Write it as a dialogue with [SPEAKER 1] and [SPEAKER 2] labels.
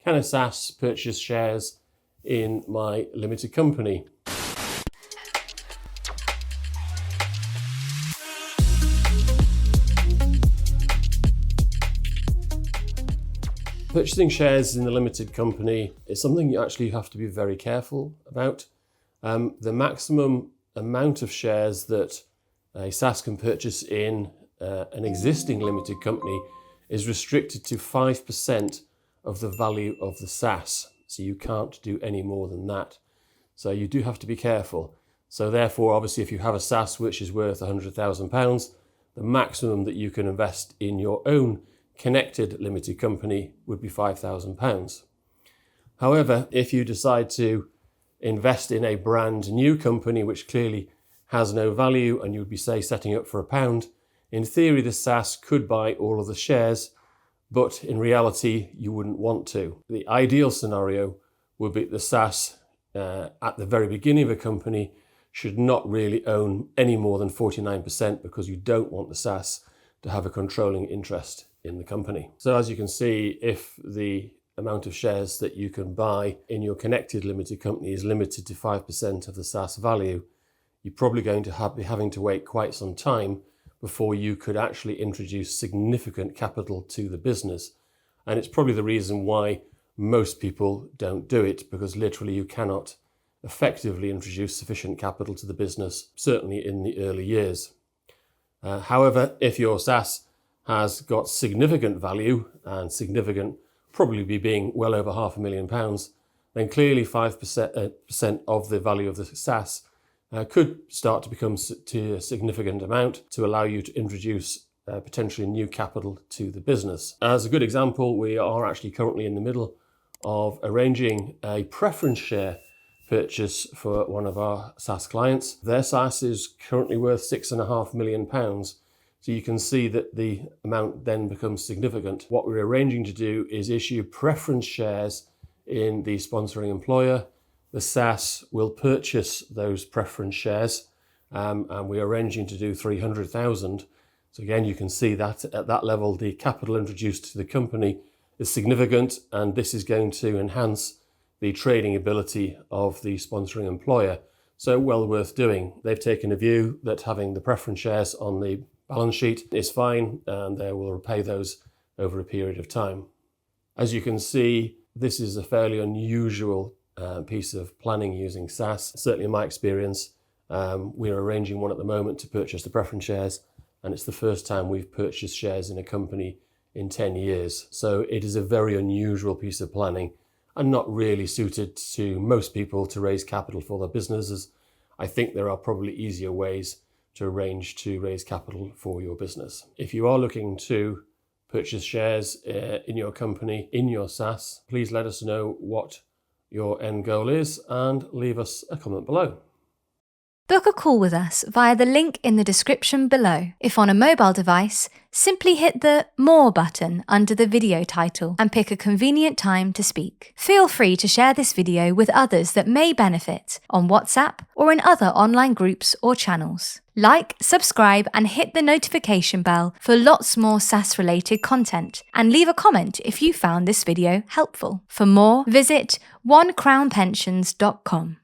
[SPEAKER 1] can a SSAS purchase shares in my limited company? Purchasing shares in the limited company is something you actually have to be very careful about. The maximum amount of shares that a SSAS can purchase in an existing limited company is restricted to 5% of the value of the SSAS. So you can't do any more than that. So you do have to be careful. So therefore, obviously, if you have a SSAS which is worth £100,000, the maximum that you can invest in your own connected limited company would be £5,000. However, if you decide to invest in a brand new company which clearly has no value and you would be, say, setting up for £1, in theory the SSAS could buy all of the shares, but in reality you wouldn't want to. The ideal scenario would be the SSAS at the very beginning of a company should not really own any more than 49% because you don't want the SSAS to have a controlling interest in the company. So as you can see, if the amount of shares that you can buy in your connected limited company is limited to 5% of the SSAS value, you're probably going to be having to wait quite some time before you could actually introduce significant capital to the business. And it's probably the reason why most people don't do it, because literally you cannot effectively introduce sufficient capital to the business, certainly in the early years. However, if your SSAS has got significant value, and significant probably being well over £500,000, then clearly 5% of the value of the SSAS could start to become to a significant amount to allow you to introduce potentially new capital to the business. As a good example, we are actually currently in the middle of arranging a preference share purchase for one of our SSAS clients. Their SSAS is currently worth £6.5 million. So you can see that the amount then becomes significant. What we're arranging to do is issue preference shares in the sponsoring employer. The SSAS will purchase those preference shares, and we're arranging to do 300,000. So again, you can see that at that level, the capital introduced to the company is significant, and this is going to enhance the trading ability of the sponsoring employer. So well worth doing. They've taken a view that having the preference shares on the balance sheet is fine, and they will repay those over a period of time. As you can see, this is a fairly unusual piece of planning using SSAS. Certainly in my experience, we're arranging one at the moment to purchase the preference shares, and it's the first time we've purchased shares in a company in 10 years. So it is a very unusual piece of planning and not really suited to most people to raise capital for their businesses. I think there are probably easier ways to arrange to raise capital for your business. If you are looking to purchase shares in your company, in your SSAS, please let us know what your end goal is and leave us a comment below.
[SPEAKER 2] Book a call with us via the link in the description below. If on a mobile device, simply hit the More button under the video title and pick a convenient time to speak. Feel free to share this video with others that may benefit on WhatsApp or in other online groups or channels. Like, subscribe and hit the notification bell for lots more SSAS related content, and leave a comment if you found this video helpful. For more, visit onecrownpensions.com.